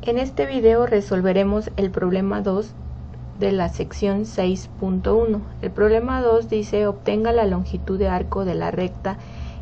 En este video resolveremos el problema 2 de la sección 6.1. El problema 2 dice: obtenga la longitud de arco de la recta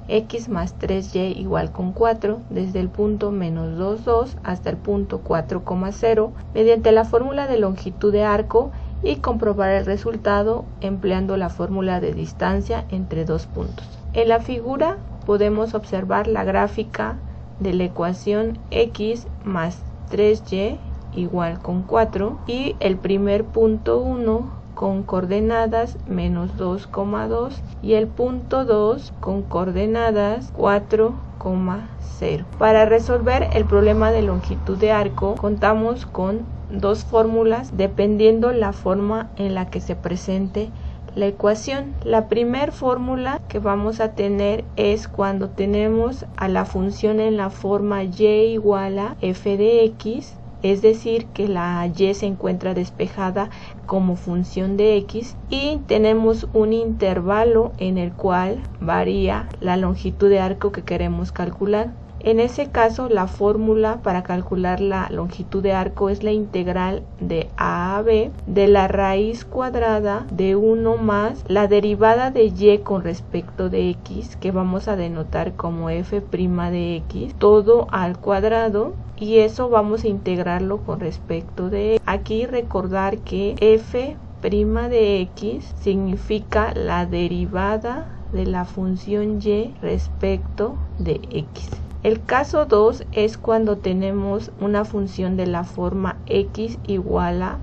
x más 3y igual con 4 desde el punto menos 2, 2 hasta el punto 4,0 mediante la fórmula de longitud de arco y comprobar el resultado empleando la fórmula de distancia entre dos puntos. En la figura podemos observar la gráfica de la ecuación x más 3y igual con 4 y el primer punto 1 con coordenadas menos 2,2 y el punto 2 con coordenadas 4,0. Para resolver el problema de longitud de arco contamos con dos fórmulas dependiendo la forma en la que se presente la ecuación. La primera fórmula que vamos a tener es cuando tenemos a la función en la forma y igual a f de x, es decir que la y se encuentra despejada como función de x y tenemos un intervalo en el cual varía la longitud de arco que queremos calcular. En ese caso, la fórmula para calcular la longitud de arco es la integral de a b de la raíz cuadrada de 1 más la derivada de y con respecto de x, que vamos a denotar como f' de x, todo al cuadrado, y eso vamos a integrarlo con respecto de x. Aquí recordar que f' de x significa la derivada de la función y respecto de x. El caso 2 es cuando tenemos una función de la forma x igual a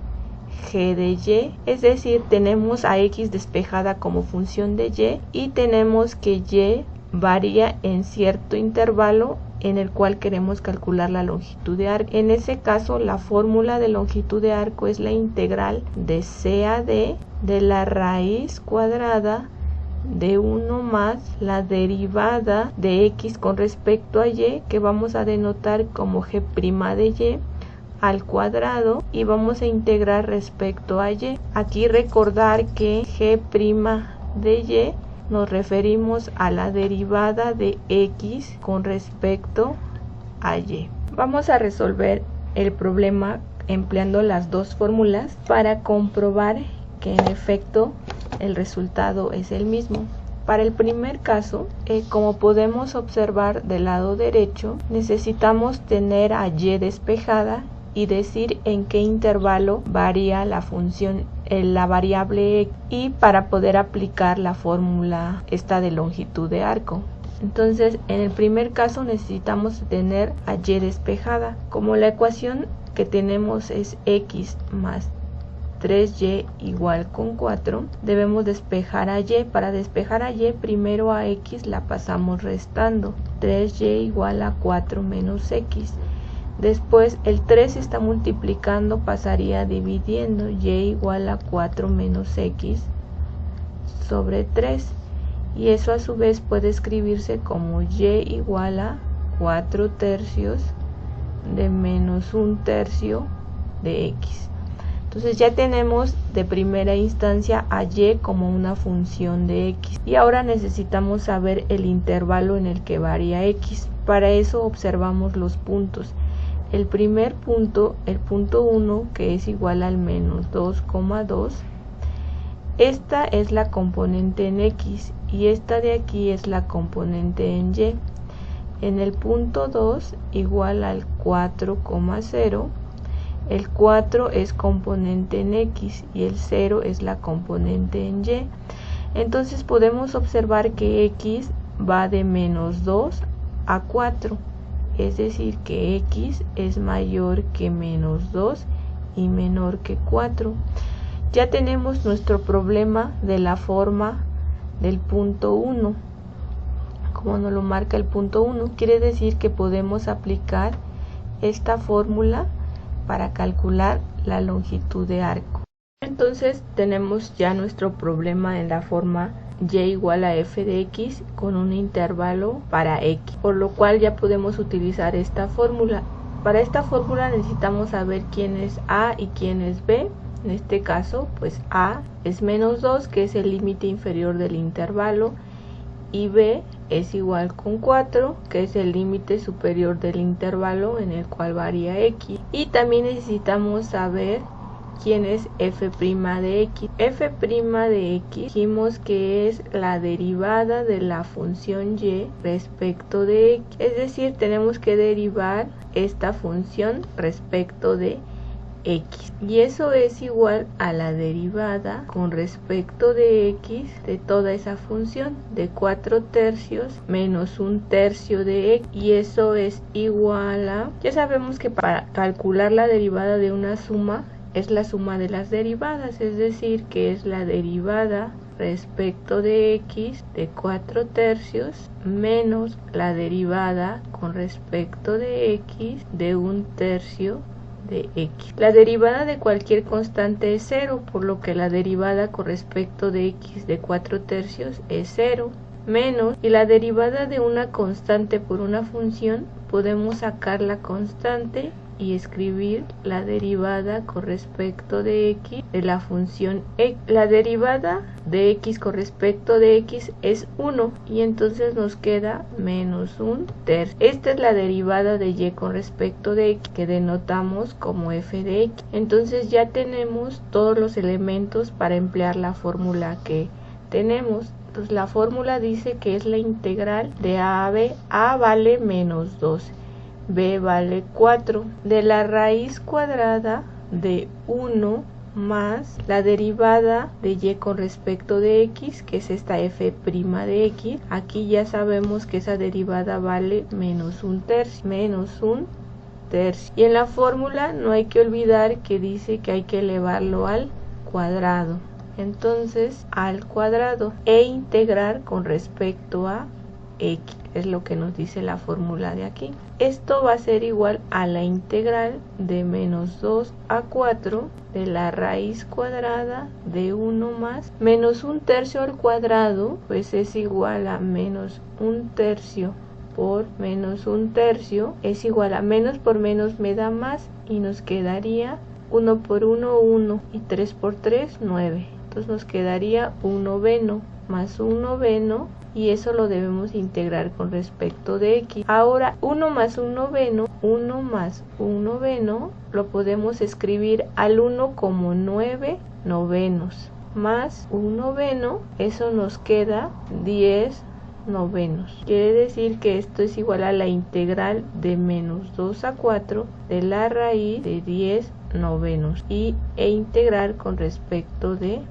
g de y, es decir, tenemos a x despejada como función de y tenemos que y varía en cierto intervalo en el cual queremos calcular la longitud de arco. En ese caso, la fórmula de longitud de arco es la integral de c a d de la raíz cuadrada de 1 más la derivada de x con respecto a y, que vamos a denotar como g' de y al cuadrado, y vamos a integrar respecto a y. Aquí recordar que g' de y nos referimos a la derivada de x con respecto a y. Vamos a resolver el problema empleando las dos fórmulas para comprobar que en efecto el resultado es el mismo. Para el primer caso, como podemos observar del lado derecho, necesitamos tener a y despejada y decir en qué intervalo varía la función, la variable x, y para poder aplicar la fórmula esta de longitud de arco. Entonces, en el primer caso necesitamos tener a y despejada. Como la ecuación que tenemos es x más 3y igual con 4, debemos despejar a y. Para despejar a y, primero a x la pasamos restando, 3y igual a 4 menos x. Después el 3 se está multiplicando, pasaría dividiendo, y igual a 4 menos x sobre 3. Y eso a su vez puede escribirse como y igual a 4 tercios de menos 1 tercio de x. Entonces ya tenemos de primera instancia a y como una función de x. Y ahora necesitamos saber el intervalo en el que varía x. Para eso observamos los puntos. El primer punto, el punto 1, que es igual al menos 2,2. Esta es la componente en x y esta de aquí es la componente en y. En el punto 2 igual al 4,0. El 4 es componente en x y el 0 es la componente en y. Entonces podemos observar que x va de menos 2 a 4. Es decir que x es mayor que menos 2 y menor que 4. Ya tenemos nuestro problema de la forma del punto 1. Como nos lo marca el punto 1, quiere decir que podemos aplicar esta fórmula para calcular la longitud de arco. Entonces tenemos ya nuestro problema en la forma y igual a f de x con un intervalo para x, por lo cual ya podemos utilizar esta fórmula. Para esta fórmula necesitamos saber quién es a y quién es b. En este caso, pues a es menos 2, que es el límite inferior del intervalo, y b es igual con 4, que es el límite superior del intervalo en el cual varía x. Y también necesitamos saber quién es f' de x. F' de x dijimos que es la derivada de la función y respecto de x. Es decir, tenemos que derivar esta función respecto de x. Y eso es igual a la derivada con respecto de x de toda esa función, de 4 tercios menos 1 tercio de x. Y eso es igual a... Ya sabemos que para calcular la derivada de una suma es la suma de las derivadas, es decir, que es la derivada respecto de x de 4 tercios menos la derivada con respecto de x de 1 tercio de x. La derivada de cualquier constante es 0, por lo que la derivada con respecto de x de 4 tercios es 0, menos, y la derivada de una constante por una función, podemos sacar la constante y escribir la derivada con respecto de x de la función x. La derivada de x con respecto de x es 1 y entonces nos queda menos 1 tercio. Esta es la derivada de y con respecto de x que denotamos como f de x. Entonces ya tenemos todos los elementos para emplear la fórmula que tenemos. Entonces la fórmula dice que es la integral de a a b. A vale menos 12. B vale 4 de la raíz cuadrada de 1 más la derivada de y con respecto de x, que es esta f' de x. Aquí ya sabemos que esa derivada vale menos 1 tercio, menos 1 tercio. Y en la fórmula no hay que olvidar que dice que hay que elevarlo al cuadrado. Entonces al cuadrado e integrar con respecto a x, es lo que nos dice la fórmula de aquí. Esto va a ser igual a la integral de menos 2 a 4 de la raíz cuadrada de 1 más menos 1 tercio al cuadrado, pues es igual a menos 1 tercio por menos 1 tercio, es igual a menos por menos me da más y nos quedaría 1 por 1, 1 y 3 por 3, 9. Entonces nos quedaría 1 noveno más 1 noveno y eso lo debemos integrar con respecto de x. Ahora 1 más 1 noveno, 1 más 1 noveno lo podemos escribir al 1 como 9 novenos más 1 noveno, eso nos queda 10 novenos. Quiere decir que esto es igual a la integral de menos 2 a 4 de la raíz de 10 novenos e integrar con respecto de...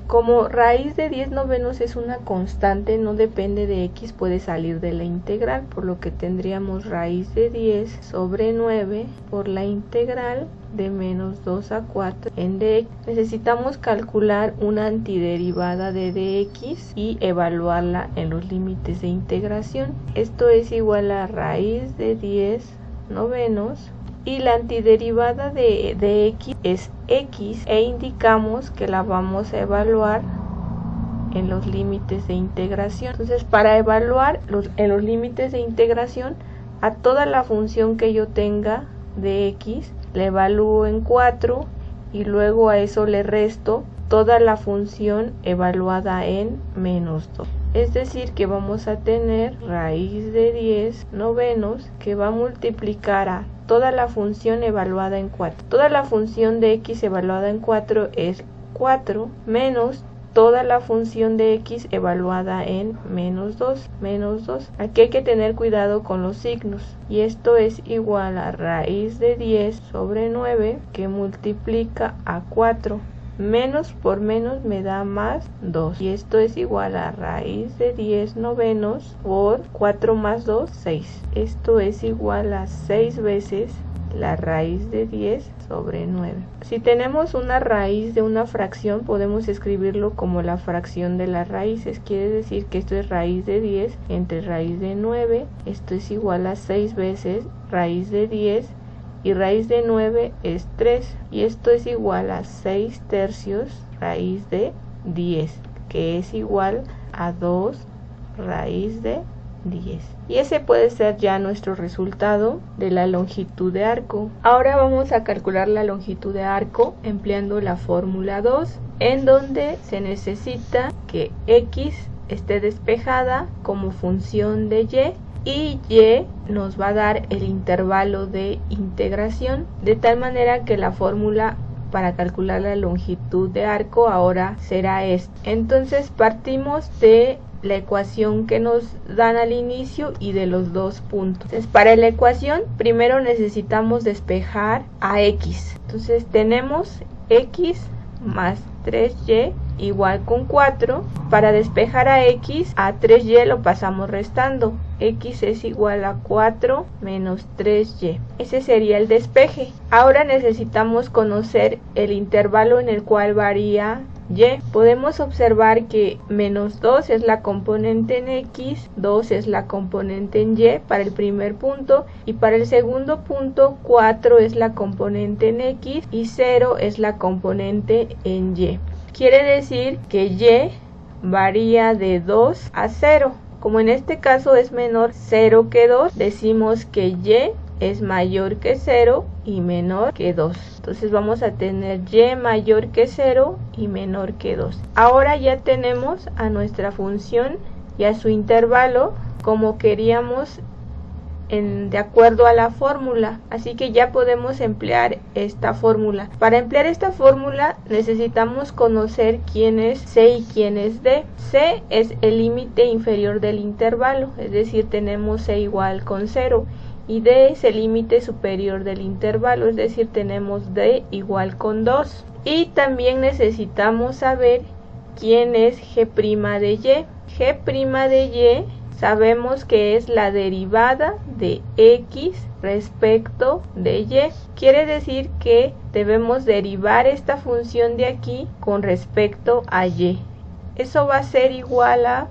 Como raíz de 10 novenos es una constante, no depende de x, puede salir de la integral, por lo que tendríamos raíz de 10 sobre 9 por la integral de menos 2 a 4 en dx. Necesitamos calcular una antiderivada de dx y evaluarla en los límites de integración. Esto es igual a raíz de 10 novenos. Y la antiderivada de x es x e indicamos que la vamos a evaluar en los límites de integración. Entonces, para evaluar en los límites de integración a toda la función que yo tenga de x, la evalúo en 4 y luego a eso le resto toda la función evaluada en menos 2. Es decir, que vamos a tener raíz de 10 novenos que va a multiplicar a toda la función evaluada en 4. Toda la función de x evaluada en 4 es 4 menos toda la función de x evaluada en menos 2. Aquí hay que tener cuidado con los signos. Y esto es igual a raíz de 10 sobre 9 que multiplica a 4. Menos por menos me da más 2. Y esto es igual a raíz de 10 novenos por 4 más 2, 6. Esto es igual a 6 veces la raíz de 10 sobre 9. Si tenemos una raíz de una fracción, podemos escribirlo como la fracción de las raíces. Quiere decir que esto es raíz de 10 entre raíz de 9. Esto es igual a 6 veces raíz de 10. Y raíz de 9 es 3. Y esto es igual a 6 tercios raíz de 10, que es igual a 2 raíz de 10. Y ese puede ser ya nuestro resultado de la longitud de arco. Ahora vamos a calcular la longitud de arco empleando la fórmula 2, en donde se necesita que x esté despejada como función de y nos va a dar el intervalo de integración, de tal manera que la fórmula para calcular la longitud de arco ahora será esta. Entonces partimos de la ecuación que nos dan al inicio y de los dos puntos. Entonces, para la ecuación primero necesitamos despejar a x. Entonces tenemos x más 3y igual con 4. Para despejar a x, a 3y lo pasamos restando. X es igual a 4 menos 3y. Ese sería el despeje. Ahora necesitamos conocer el intervalo en el cual varía y. Podemos observar que menos 2 es la componente en x, 2 es la componente en y para el primer punto, y para el segundo punto 4 es la componente en x y 0 es la componente en y. Quiere decir que y varía de 2 a 0. Como en este caso es menor 0 que 2, decimos que y es mayor que 0 y menor que 2. Entonces vamos a tener y mayor que 0 y menor que 2. Ahora ya tenemos a nuestra función y a su intervalo como queríamos de acuerdo a la fórmula. Así que ya podemos emplear esta fórmula. Para emplear esta fórmula necesitamos conocer quién es c y quién es d. C es el límite inferior del intervalo, es decir, tenemos c igual con 0. Y d es el límite superior del intervalo, es decir, tenemos d igual con 2. Y también necesitamos saber quién es g' de y. G' de y sabemos que es la derivada de x respecto de y. Quiere decir que debemos derivar esta función de aquí con respecto a y. Eso va a ser igual a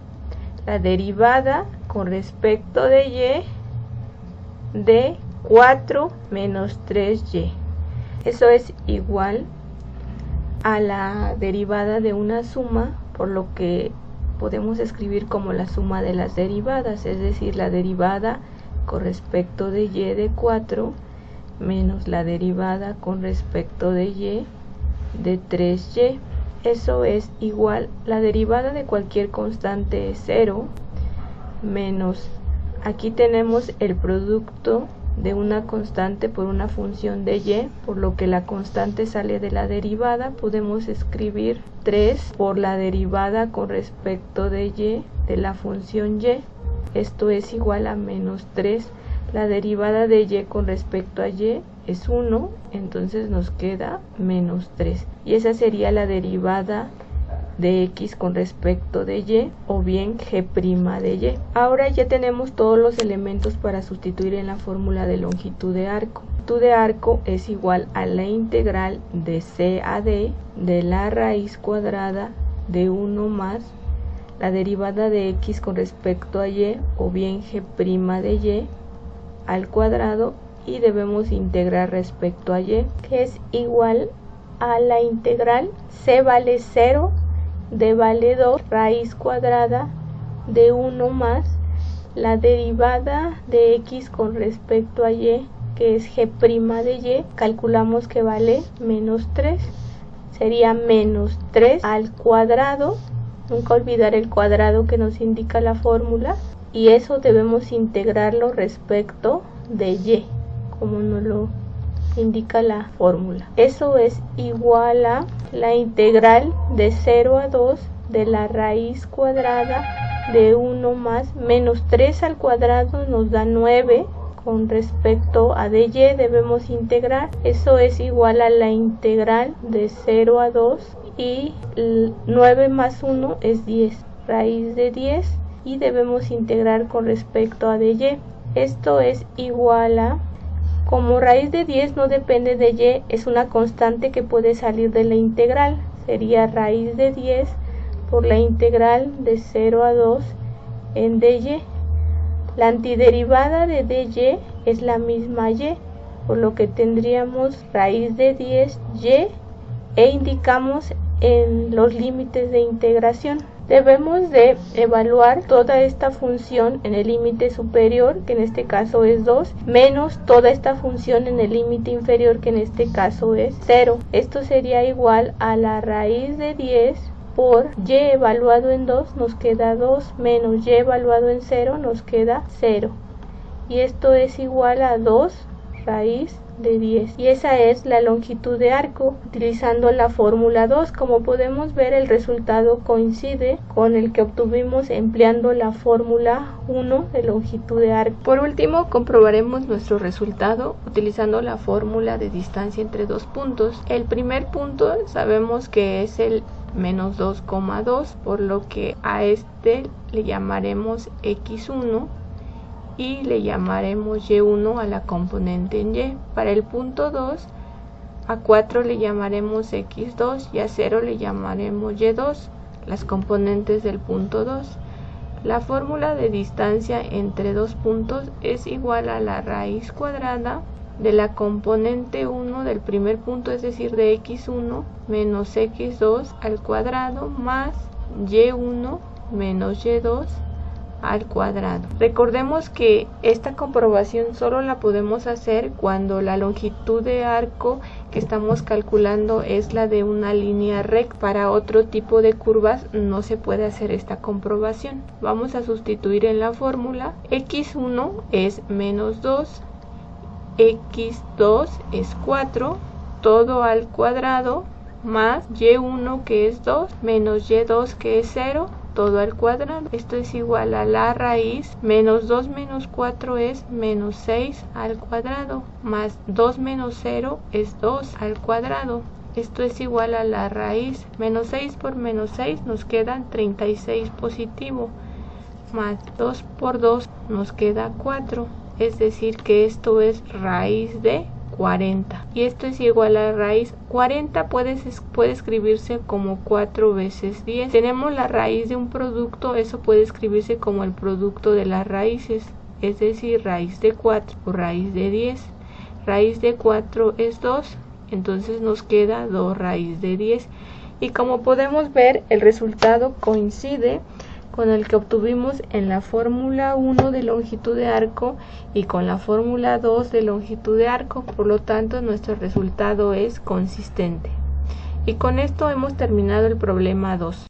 la derivada con respecto de y de 4 menos 3y. Eso es igual a la derivada de una suma, por lo que podemos escribir como la suma de las derivadas, es decir, la derivada con respecto de y de 4 menos la derivada con respecto de y de 3y. Eso es igual, la derivada de cualquier constante es 0 menos, aquí tenemos el producto de una constante por una función de y, por lo que la constante sale de la derivada. Podemos escribir 3 por la derivada con respecto de y de la función y. Esto es igual a menos 3. La derivada de y con respecto a y es 1, entonces nos queda menos 3. Y esa sería la derivada de x con respecto de y, o bien g' de y. Ahora ya tenemos todos los elementos para sustituir en la fórmula de longitud de arco. La longitud de arco es igual a la integral de c a d de la raíz cuadrada de 1 más la derivada de x con respecto a y, o bien g' de y al cuadrado, y debemos integrar respecto a y, que es igual a la integral c vale 0, d vale 2, raíz cuadrada de 1 más la derivada de x con respecto a y, que es g' de y, calculamos que vale menos 3, sería menos 3 al cuadrado, nunca olvidar el cuadrado que nos indica la fórmula, y eso debemos integrarlo respecto de y, como nos lo indica la fórmula. Eso es igual a la integral de 0 a 2 de la raíz cuadrada de 1 más menos 3 al cuadrado nos da 9, con respecto a dy debemos integrar, eso es igual a la integral de 0 a 2 y 9 más 1 es 10, raíz de 10, y debemos integrar con respecto a dy. Esto es igual a, como raíz de 10 no depende de y, es una constante que puede salir de la integral, sería raíz de 10 por la integral de 0 a 2 en dy. La antiderivada de dy es la misma y, por lo que tendríamos raíz de 10y e indicamos en los límites de integración. Debemos de evaluar toda esta función en el límite superior, que en este caso es 2, menos toda esta función en el límite inferior, que en este caso es 0. Esto sería igual a la raíz de 10 por y evaluado en 2 nos queda 2, menos y evaluado en 0 nos queda 0. Y esto es igual a 2 raíz de 10. Y esa es la longitud de arco. Utilizando la fórmula 2, como podemos ver, el resultado coincide con el que obtuvimos empleando la fórmula 1 de longitud de arco. Por último, comprobaremos nuestro resultado utilizando la fórmula de distancia entre dos puntos. El primer punto sabemos que es el menos 2,2, por lo que a este le llamaremos x1 y le llamaremos y1 a la componente en y. Para el punto 2, a 4 le llamaremos x2 y a 0 le llamaremos y2, las componentes del punto 2. La fórmula de distancia entre dos puntos es igual a la raíz cuadrada de la componente 1 del primer punto, es decir, de x1 menos x2 al cuadrado más y1 menos y2 al cuadrado. Recordemos que esta comprobación solo la podemos hacer cuando la longitud de arco que estamos calculando es la de una línea recta. Para otro tipo de curvas no se puede hacer esta comprobación. Vamos a sustituir en la fórmula. x1 es menos 2, x2 es 4, todo al cuadrado, más y1 que es 2, menos y2 que es 0, todo al cuadrado. Esto es igual a la raíz, menos 2 menos 4 es menos 6 al cuadrado, más 2 menos 0 es 2 al cuadrado. Esto es igual a la raíz, menos 6 por menos 6 nos quedan 36 positivo, más 2 por 2 nos queda 4, es decir que esto es raíz de 40. Y esto es igual a la raíz 40, puede escribirse como 4 veces 10. Tenemos la raíz de un producto, eso puede escribirse como el producto de las raíces, es decir, raíz de 4 o raíz de 10. Raíz de 4 es 2, entonces nos queda 2 raíz de 10. Y como podemos ver, el resultado coincide con el que obtuvimos en la fórmula 1 de longitud de arco y con la fórmula 2 de longitud de arco, por lo tanto nuestro resultado es consistente. Y con esto hemos terminado el problema 2.